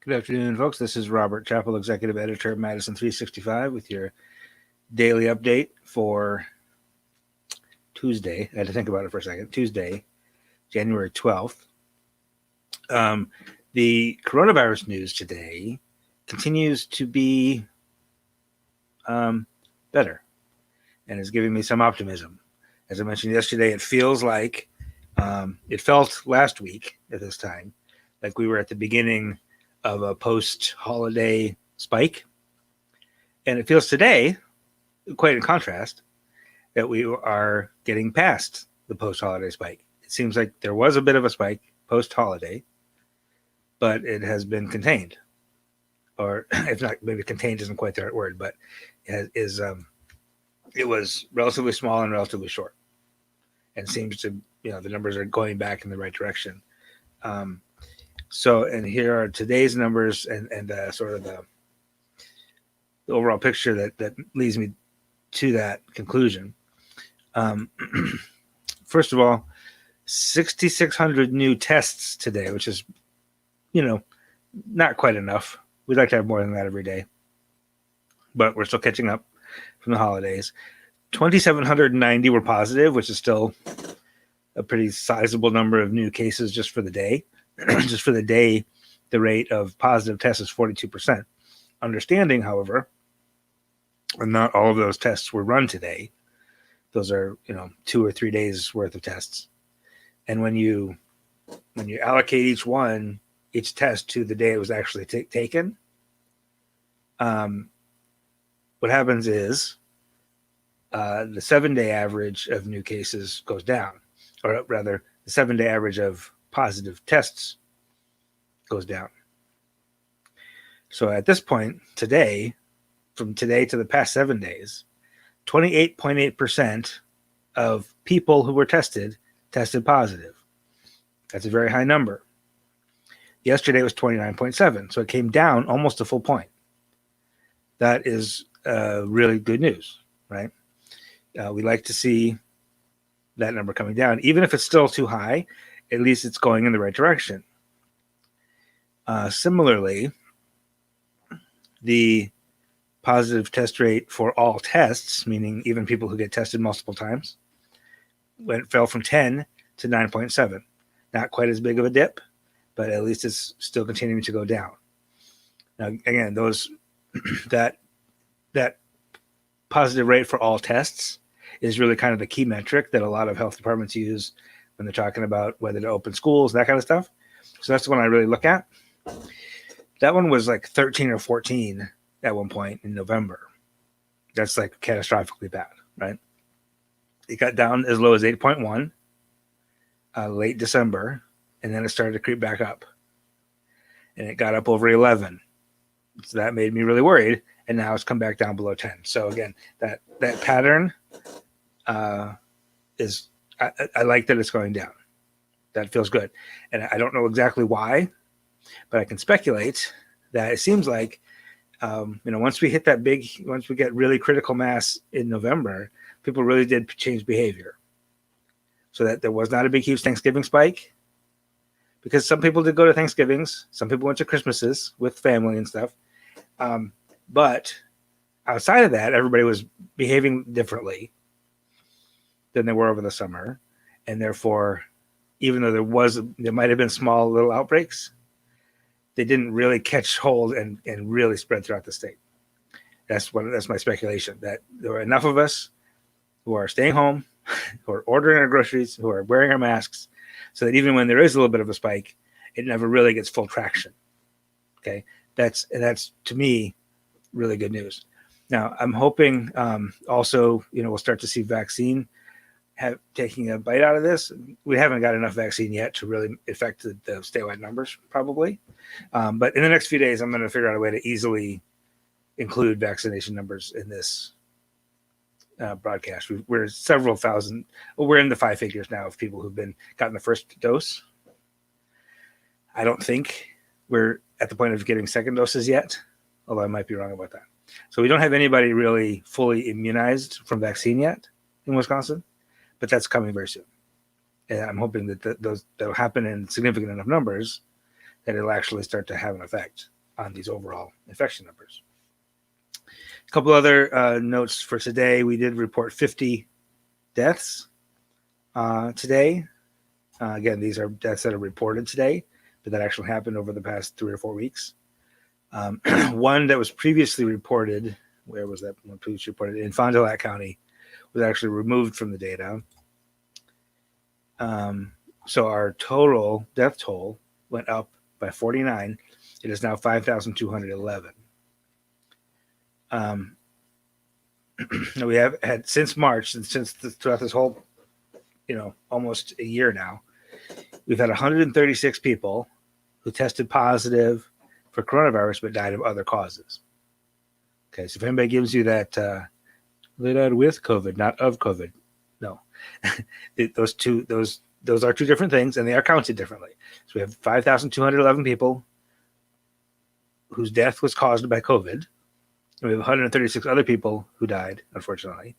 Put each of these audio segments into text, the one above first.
Good afternoon, folks. This is Robert Chappell, Executive Editor of Madison365 with your daily update for Tuesday. I had to think about it for a second. Tuesday, January 12th. The coronavirus news today continues to be better and is giving me some optimism. As I mentioned yesterday, it feels like it felt last week at this time like we were at the beginning of a post-holiday spike. And it feels today, quite in contrast, that we are getting past the post-holiday spike. It seems like there was a bit of a spike post-holiday, but it has been contained. Or if not, maybe contained isn't quite the right word, but it was relatively small and relatively short. And seems to, the numbers are going back in the right direction. And here are today's numbers and sort of the overall picture that leads me to that conclusion. First of all, 6,600 new tests today, which is, not quite enough. We'd like to have more than that every day, but we're still catching up from the holidays. 2,790 were positive, which is still a pretty sizable number of new cases just for the day. Just for the day, the rate of positive tests is 42%. Understanding, however, and not all of those tests were run today. Those are, 2 or 3 days worth of tests. And when you allocate each test to the day it was actually taken, what happens is the 7-day average of new cases goes down, or rather, the 7-day average of positive tests goes down. So at this point, today, from today to the past 7 days, 28.8% of people who were tested positive. That's a very high number. Yesterday was 29.7, so it came down almost a full point. That is really good news, right? We like to see that number coming down. Even if it's still too high, at least it's going in the right direction. Similarly, the positive test rate for all tests, meaning even people who get tested multiple times, fell from 10 to 9.7. Not quite as big of a dip, but at least it's still continuing to go down. Now, again, that positive rate for all tests is really kind of the key metric that a lot of health departments use when they're talking about whether to open schools, that kind of stuff. So that's the one I really look at. That one was like 13 or 14 at one point in November. That's like catastrophically bad, right? It got down as low as 8.1 late December, and then it started to creep back up. And it got up over 11. So that made me really worried, and now it's come back down below 10. So again, that pattern is... I like that it's going down. That feels good. And I don't know exactly why, but I can speculate that it seems like, once we get really critical mass in November, people really did change behavior. So that there was not a big, huge Thanksgiving spike, because some people did go to Thanksgivings. Some people went to Christmases with family and stuff. But outside of that, everybody was behaving differently than they were over the summer, and therefore, even though there might have been small little outbreaks, they didn't really catch hold and really spread throughout the state. That's my speculation, that there were enough of us who are staying home, who are ordering our groceries, who are wearing our masks, so that even when there is a little bit of a spike, it never really gets full traction. Okay, that's to me really good news. Now I'm hoping also we'll start to see vaccine taking a bite out of this. We haven't got enough vaccine yet to really affect the statewide numbers, probably. But in the next few days, I'm going to figure out a way to easily include vaccination numbers in this broadcast. We're several thousand. We're in the 5 figures now of people who've gotten the first dose. I don't think we're at the point of getting second doses yet, although I might be wrong about that. So we don't have anybody really fully immunized from vaccine yet in Wisconsin. But that's coming very soon. And I'm hoping that that'll happen in significant enough numbers that it'll actually start to have an effect. on these overall infection numbers. A couple other notes for today. We did report 50 deaths today. Again, these are deaths that are reported today, but that actually happened over the past 3 or 4 weeks. One that was previously reported, where was that one previously reported? In Fond du Lac County, was actually removed from the data. So our total death toll went up by 49. It is now 5,211. We have had since March, and throughout this whole, almost a year now, we've had 136 people who tested positive for coronavirus but died of other causes. Okay, so if anybody gives you that, they died with COVID, not of COVID, no. Those are two different things, and they are counted differently. So we have 5,211 people whose death was caused by COVID. And we have 136 other people who died, unfortunately,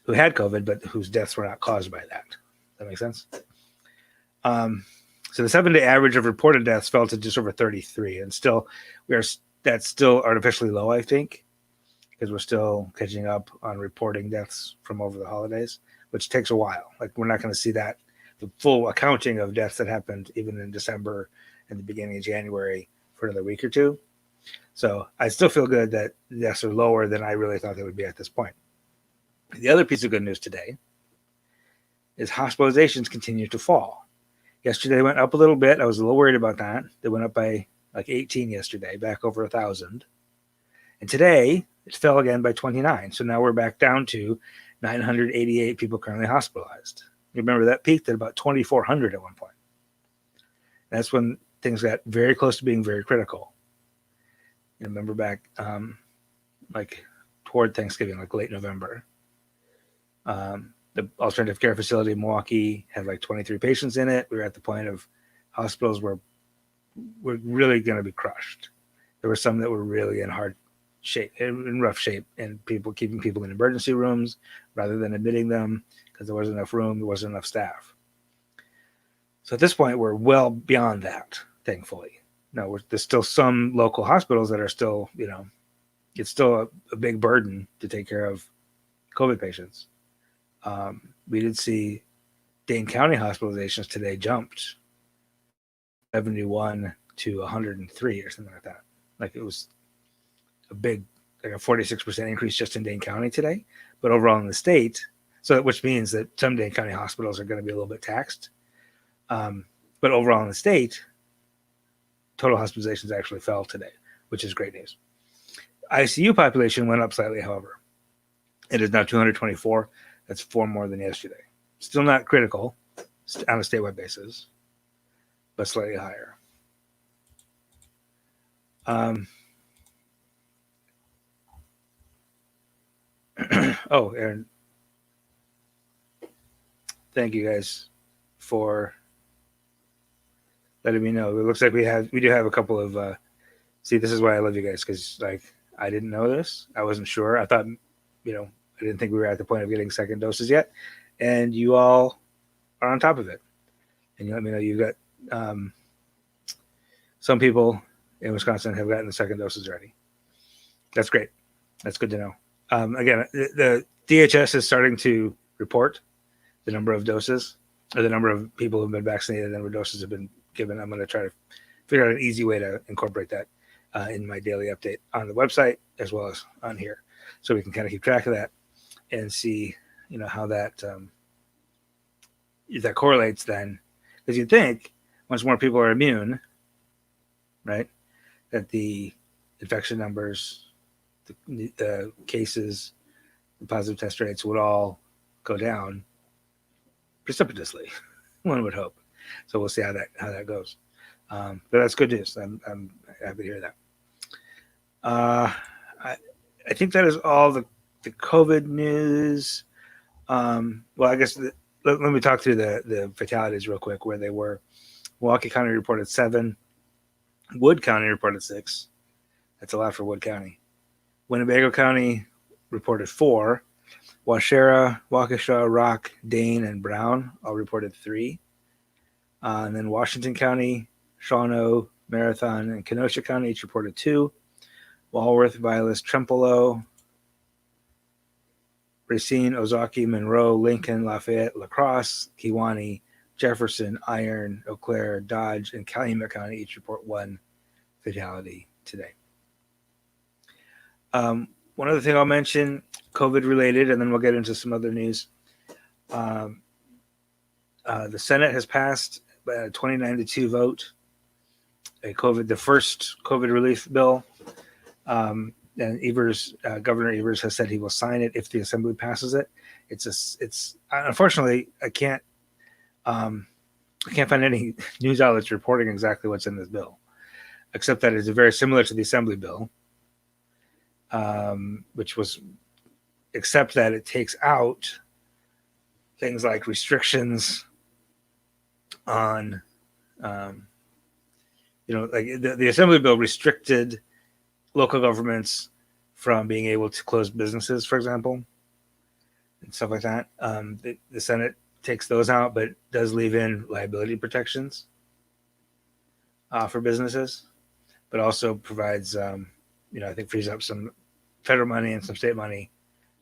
who had COVID, but whose deaths were not caused by that. Does that make sense? So the 7-day average of reported deaths fell to just over 33, and that's still artificially low, I think, because we're still catching up on reporting deaths from over the holidays, which takes a while. Like, we're not going to see the full accounting of deaths that happened even in December and the beginning of January for another week or two. So I still feel good that deaths are lower than I really thought they would be at this point. The other piece of good news today is hospitalizations continue to fall. Yesterday they went up a little bit. I was a little worried about that. They went up by like 18 yesterday, back over 1,000. And today it fell again by 29. So now we're back down to 988 people currently hospitalized. You remember that peaked at about 2,400 at one point. That's when things got very close to being very critical. You remember back like toward Thanksgiving, like late November. The alternative care facility in Milwaukee had like 23 patients in it. We were at the point of hospitals were really going to be crushed. There were some that were really in rough shape, and keeping people in emergency rooms rather than admitting them because there wasn't enough room, there wasn't enough staff. So at this point, we're well beyond that, thankfully. No, there's still some local hospitals that are still, it's still a big burden to take care of COVID patients. We did see Dane County hospitalizations today jumped 71 to 103 or something like that. Like, it was a 46% increase just in Dane County today, but overall in the state, which means that some Dane County hospitals are going to be a little bit taxed. But overall in the state, total hospitalizations actually fell today, which is great news. ICU population went up slightly, however. It is now 224. That's 4 more than yesterday. Still not critical on a statewide basis, but slightly higher. Oh, Aaron, thank you guys for letting me know. It looks like we do have a couple of see, this is why I love you guys, because like, I didn't know this. I wasn't sure. I thought, I didn't think we were at the point of getting second doses yet, and you all are on top of it. And you let me know you got some people in Wisconsin have gotten the second doses already. That's great. That's good to know. Again, the DHS is starting to report the number of doses, or the number of people who've been vaccinated, the number of doses have been given. I'm going to try to figure out an easy way to incorporate that in my daily update on the website as well as on here, so we can kind of keep track of that and see, how that that correlates then. Because you'd think once more people are immune, right, that the infection numbers, the cases, the positive test rates would all go down precipitously. One would hope. So we'll see how that goes. But that's good news. I'm happy to hear that. I think that is all the COVID news. Well, I guess let me talk through the fatalities real quick, where they were. Milwaukee County reported 7. Wood County reported 6. That's a lot for Wood County. Winnebago County reported 4. Waushara, Waukesha, Rock, Dane, and Brown all reported 3. And then Washington County, Shawano, Marathon, and Kenosha County each reported 2. Walworth, Vilas, Trempealeau, Racine, Ozaki, Monroe, Lincoln, Lafayette, La Crosse, Kewanee, Jefferson, Iron, Eau Claire, Dodge, and Calumet County each report 1 fatality today. One other thing I'll mention, COVID related, and then we'll get into some other news. The Senate has passed a 29-2 vote the first COVID relief bill. And Governor Evers has said he will sign it if the Assembly passes it. It's unfortunately I can't find any news outlets reporting exactly what's in this bill, except that it's very similar to the Assembly bill, except that it takes out things like restrictions on, like the Assembly bill restricted local governments from being able to close businesses, for example, and stuff like that. The Senate takes those out, but does leave in liability protections for businesses, but also provides, I think frees up some federal money and some state money.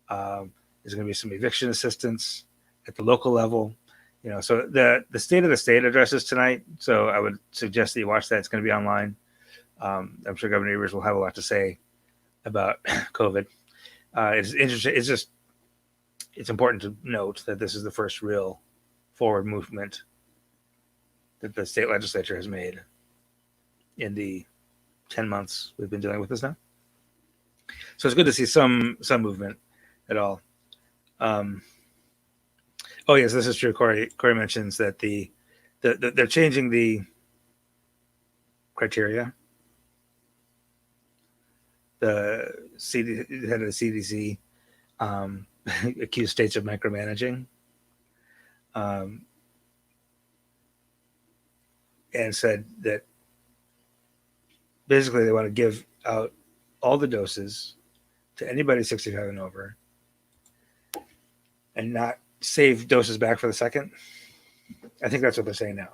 There's going to be some eviction assistance at the local level. So the State of the State addresses tonight. So I would suggest that you watch that. It's going to be online. I'm sure Governor Evers will have a lot to say about COVID. It's interesting. It's important to note that this is the first real forward movement that the state legislature has made in the 10 months we've been dealing with this now. So it's good to see some movement at all. Oh yes, this is true. Corey mentions that they're changing the criteria. The head of the CDC accused states of micromanaging, and said that basically they want to give out all the doses to anybody 65 and over, and not save doses back for the second. I think that's what they're saying now,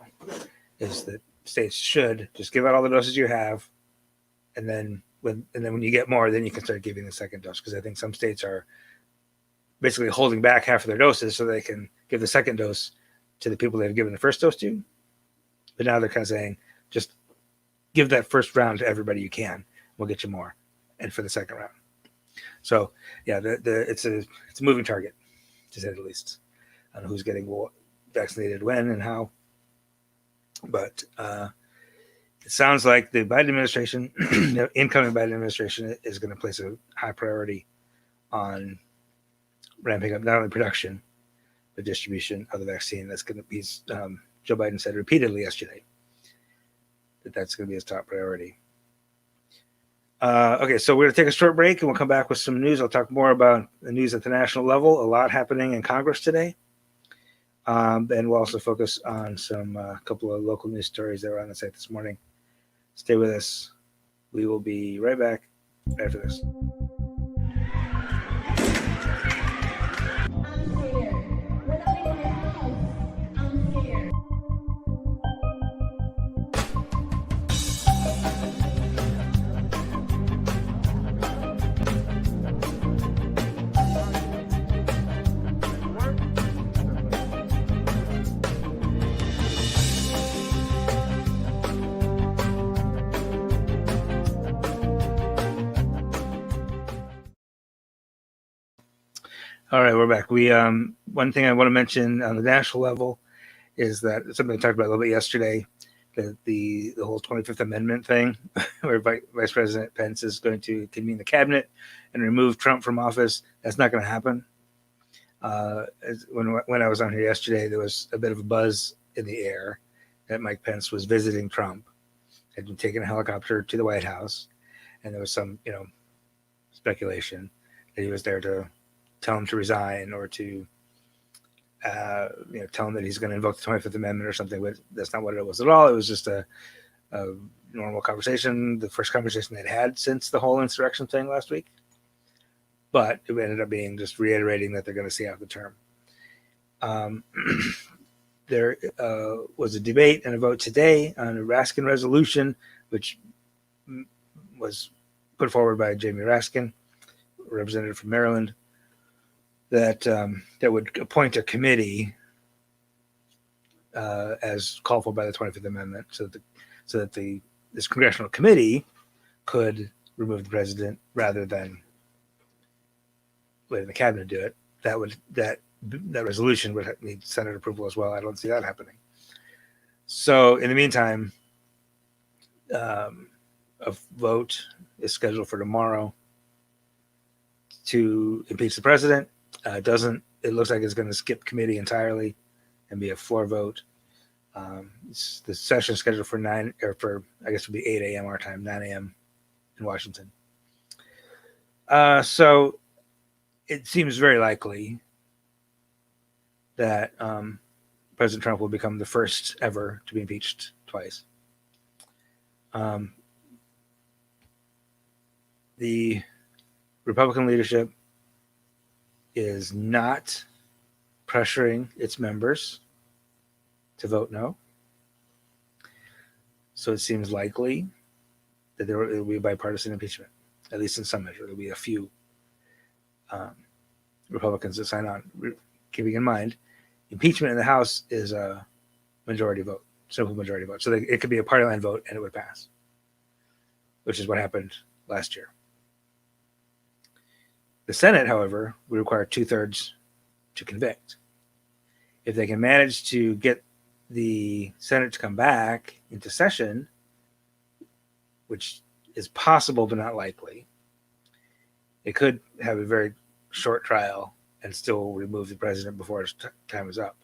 is that states should just give out all the doses you have, and then when you get more, then you can start giving the second dose. Because I think some states are basically holding back half of their doses so they can give the second dose to the people they've given the first dose to. But now they're kind of saying, just give that first round to everybody you can. We'll get you more, and for the second round. So yeah, it's a moving target, to say the least, on who's getting vaccinated when and how. But it sounds like the Biden administration, the incoming Biden administration, is going to place a high priority on ramping up not only production, but distribution of the vaccine. That's going to be, Joe Biden said repeatedly yesterday, that's going to be his top priority. Okay, so we're going to take a short break and we'll come back with some news. I'll talk more about the news at the national level. A lot happening in Congress today. And we'll also focus on a couple of local news stories that were on the site this morning. Stay with us. We will be right back after this. All right, we're back. One thing I want to mention on the national level is that something I talked about a little bit yesterday, that the whole 25th Amendment thing, where Vice President Pence is going to convene the cabinet and remove Trump from office. That's not going to happen. When I was on here yesterday, there was a bit of a buzz in the air that Mike Pence was visiting Trump, had been taking a helicopter to the White House, and there was some, speculation that he was there to tell him to resign or to, tell him that he's going to invoke the 25th Amendment or something. But that's not what it was at all. It was just a normal conversation, the first conversation they'd had since the whole insurrection thing last week. But it ended up being just reiterating that they're going to see out the term. there was a debate and a vote today on a Nebraskan resolution, which was put forward by Jamie Raskin, representative from Maryland, that would appoint a committee as called for by the 25th Amendment, so that this congressional committee could remove the president rather than letting the cabinet do it. That resolution would need Senate approval as well. I don't see that happening. So in the meantime, a vote is scheduled for tomorrow to impeach the president. It looks like it's going to skip committee entirely and be a floor vote. The session is scheduled for I guess it'll be 8 a.m. our time, 9 a.m. in Washington. So it seems very likely that President Trump will become the first ever to be impeached twice. The Republican leadership is not pressuring its members to vote no. So it seems likely that it will be a bipartisan impeachment, at least in some measure. There will be a few Republicans that sign on. Keeping in mind, impeachment in the House is a majority vote, simple majority vote. So it could be a party line vote and it would pass, which is what happened last year. The Senate, however, would require 2/3 to convict. If they can manage to get the Senate to come back into session, which is possible but not likely, it could have a very short trial and still remove the president before his time is up.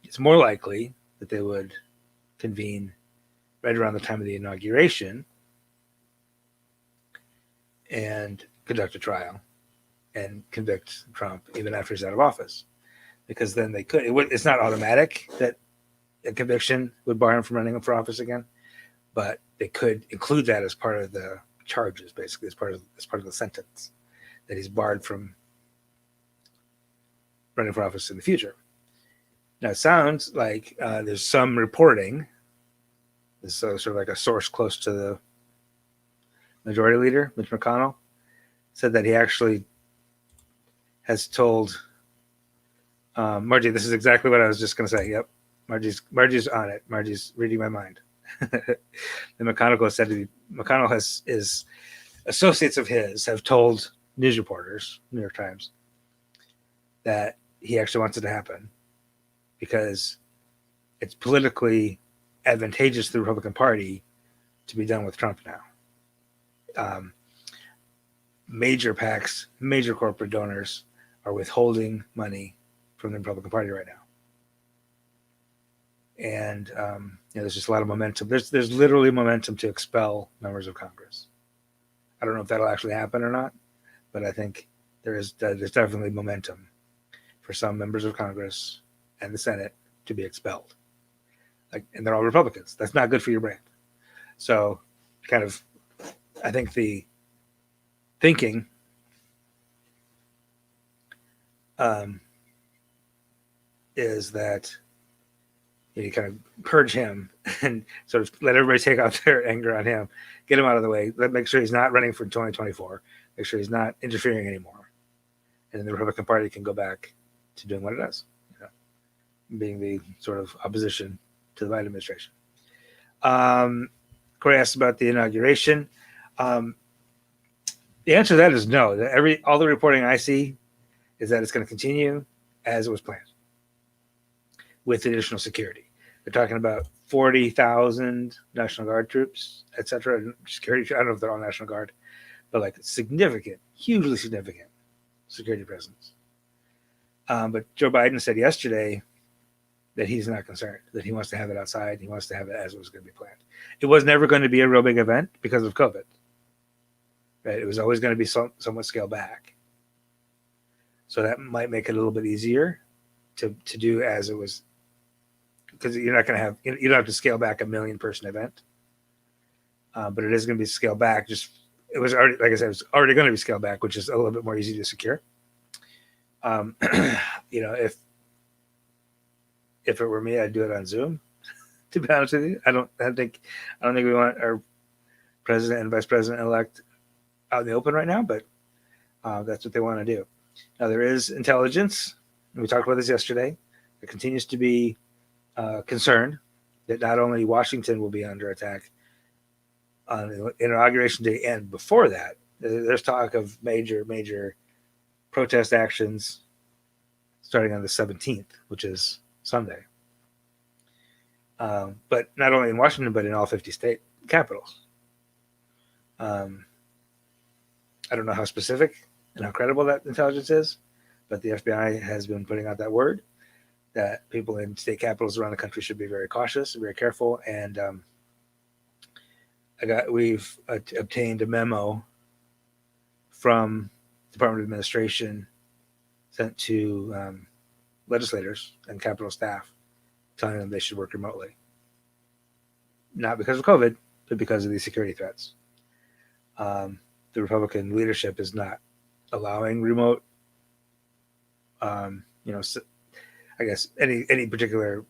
It's more likely that they would convene right around the time of the inauguration and conduct a trial and convict Trump even after he's out of office, because then they could. It's not automatic that a conviction would bar him from running for office again, but they could include that as part of the charges, basically as part of the sentence, that he's barred from running for office in the future. Now, it sounds like there's some reporting. This is sort of like a source close to the majority leader, Mitch McConnell, said that he actually has told Margie, this is exactly what I was just going to say. Yep. Margie's on it. Margie's reading my mind. The McConnell his associates of his have told news reporters, New York Times, that he actually wants it to happen because it's politically advantageous to the Republican Party to be done with Trump now. Major PACs, major corporate donors are withholding money from the Republican Party right now. And there's just a lot of momentum. There's literally momentum to expel members of Congress. I don't know if that'll actually happen or not, but I think there's definitely momentum for some members of Congress and the Senate to be expelled. And they're all Republicans. That's not good for your brand. So I think the thinking is that you kind of purge him and sort of let everybody take out their anger on him, get him out of the way, make sure he's not running for 2024, make sure he's not interfering anymore. And then the Republican Party can go back to doing what it does, being the sort of opposition to the Biden administration. Corey asked about the inauguration. The answer to that is no. All the reporting I see is that it's going to continue as it was planned with additional security. They're talking about 40,000 National Guard troops, et cetera. Security, I don't know if they're all National Guard, but significant, hugely significant security presence. But Joe Biden said yesterday that he's not concerned, that he wants to have it outside. He wants to have it as it was going to be planned. It was never going to be a real big event because of COVID. Right? It was always going to be somewhat scaled back. So that might make it a little bit easier to do as it was, because you don't have to scale back a 1 million person event. But it is going to be scaled back. It was already, like I said, it was already going to be scaled back, which is a little bit more easy to secure. If if it were me, I'd do it on Zoom. To be honest with you, I don't think we want our president and vice president elect out in the open right now, but that's what they want to do. Now there is intelligence, and we talked about this yesterday. There continues to be concern that not only Washington will be under attack on Inauguration Day and before that, there's talk of major protest actions starting on the 17th, which is Sunday. But not only in Washington, but in all 50 state capitals. I don't know how specific and how credible that intelligence is, but the FBI has been putting out that word that people in state capitals around the country should be very cautious, very careful. And we've obtained a memo from Department of Administration sent to legislators and Capitol staff telling them they should work remotely. Not because of COVID, but because of these security threats. The Republican leadership is not allowing remote, I guess any particular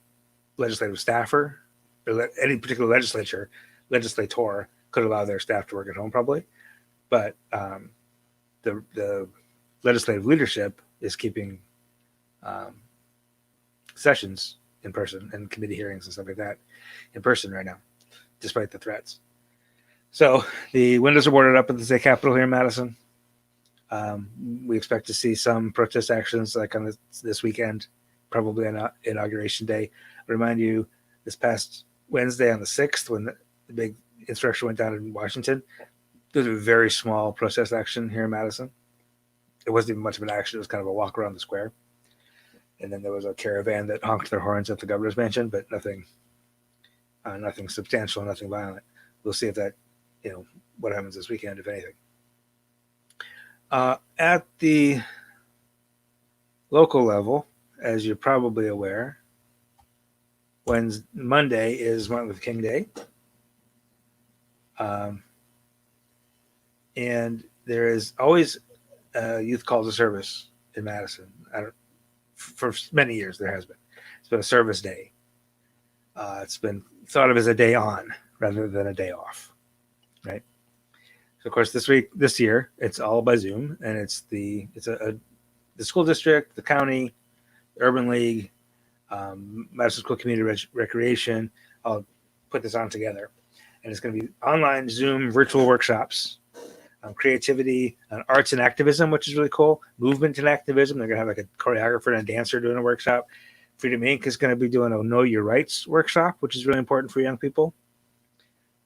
legislative staffer or any particular legislator could allow their staff to work at home probably. But the legislative leadership is keeping sessions in person and committee hearings and stuff like that in person right now, despite the threats. So the windows are boarded up at the state capitol here in Madison. We expect to see some protest actions like on this weekend, probably on Inauguration Day. I'll remind you, this past Wednesday on the 6th, when the big insurrection went down in Washington, there was a very small protest action here in Madison. It wasn't even much of an action. It was kind of a walk around the square. And then there was a caravan that honked their horns at the governor's mansion, but nothing substantial, nothing violent. We'll see if that, what happens this weekend, if anything. At the local level, as you're probably aware, Monday is Martin Luther King Day. And there is always a youth call to service in Madison. For many years there has been. It's been a service day. It's been thought of as a day on rather than a day off, right? So of course this year it's all by Zoom, and it's the school district, the county, the Urban League, Madison School Community Recreation. I'll put this on together, and it's going to be online Zoom virtual workshops on creativity, on arts and activism, which is really cool. Movement and activism. They're going to have like a choreographer and a dancer doing a workshop. Freedom Inc. is going to be doing a Know Your Rights workshop, which is really important for young people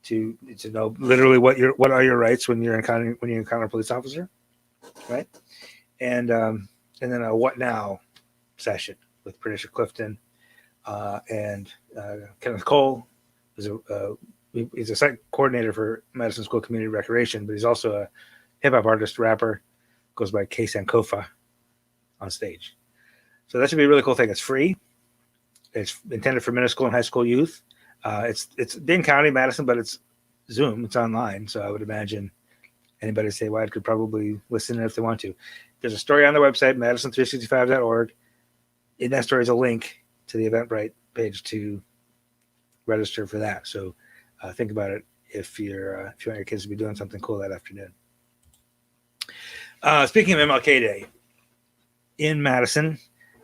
to know literally what are your rights when you encounter a police officer, right? And then a What Now session with Patricia Clifton and Kenneth Cole he's a site coordinator for Madison School Community Recreation, but he's also a hip-hop artist, rapper, goes by K Sankofa on stage. So that should be a really cool thing. It's free. It's intended for middle school and high school youth. It's Dane County, Madison, but it's Zoom. It's online. So I would imagine anybody statewide could probably listen in if they want to. There's a story on the website, Madison365.org. In that story is a link to the Eventbrite page to register for that. So think about it if you want your kids to be doing something cool that afternoon. Speaking of MLK Day, in Madison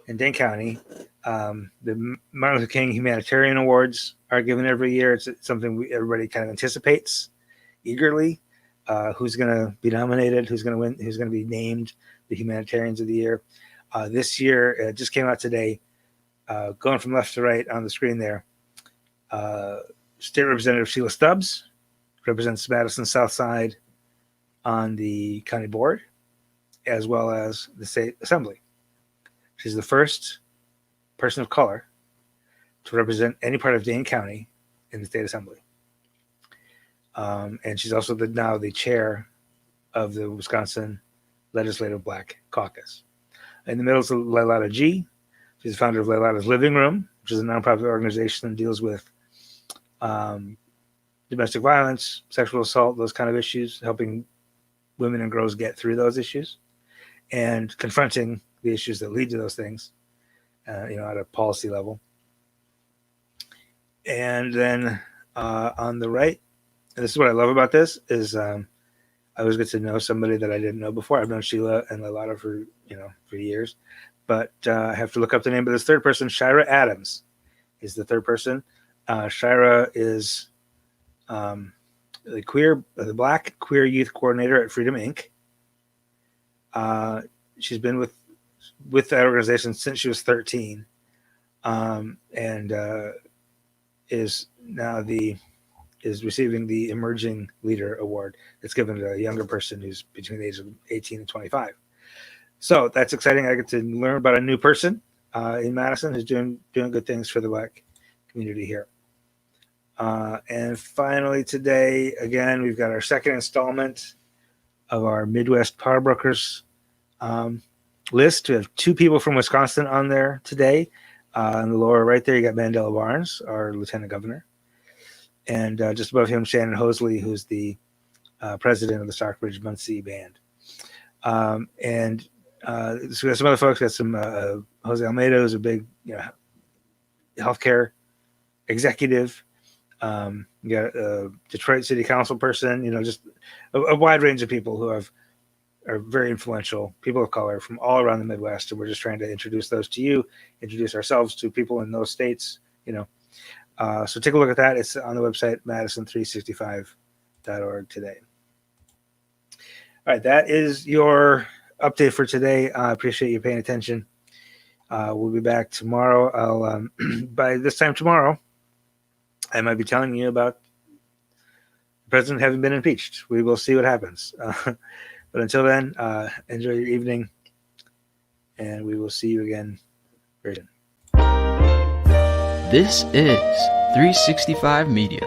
and Dane County, the Martin Luther King Humanitarian Awards are given every year. It's something everybody kind of anticipates eagerly. Who's going to be nominated? Who's going to win? Who's going to be named the Humanitarians of the Year? This year, it just came out today. Going from left to right on the screen there. State Representative Sheila Stubbs represents Madison South Side on the county board, as well as the state assembly. She's the first person of color to represent any part of Dane County in the state assembly. And she's also now the chair of the Wisconsin Legislative Black Caucus. In the middle is Lailata G. She's the founder of Lailata's Living Room, which is a nonprofit organization that deals with domestic violence, sexual assault, those kind of issues, helping women and girls get through those issues and confronting the issues that lead to those things, at a policy level. And then on the right, and this is what I love about this, is I always get to know somebody that I didn't know before. I've known Sheila and a lot of her, for years. But I have to look up the name of this third person. Shira Adams is the third person. Shira is the Black Queer Youth Coordinator at Freedom Inc. She's been with that organization since she was 13, and is now is receiving the Emerging Leader Award that's given to a younger person who's between the ages of 18 and 25. So that's exciting. I get to learn about a new person in Madison who's doing good things for the Black community here. And finally today, again, we've got our second installment of our Midwest Power Brokers list. We have 2 people from Wisconsin on there today. On the lower right there, you got Mandela Barnes, our Lieutenant Governor. And just above him, Shannon Hosley, who's the president of the Stockbridge Muncie Band. And so we got some other folks. We got some Jose Almeida, who's a big healthcare executive. You got a Detroit City Council person. Just a wide range of people who are very influential, people of color from all around the Midwest. And we're just trying to introduce those to you, introduce ourselves to people in those states. So take a look at that. It's on the website, Madison365.org today. All right, that is your update for today. I appreciate you paying attention. We'll be back tomorrow. I'll by this time tomorrow, I might be telling you about the president having been impeached. We will see what happens. But until then, enjoy your evening, and we will see you again very soon. This is 365 Media.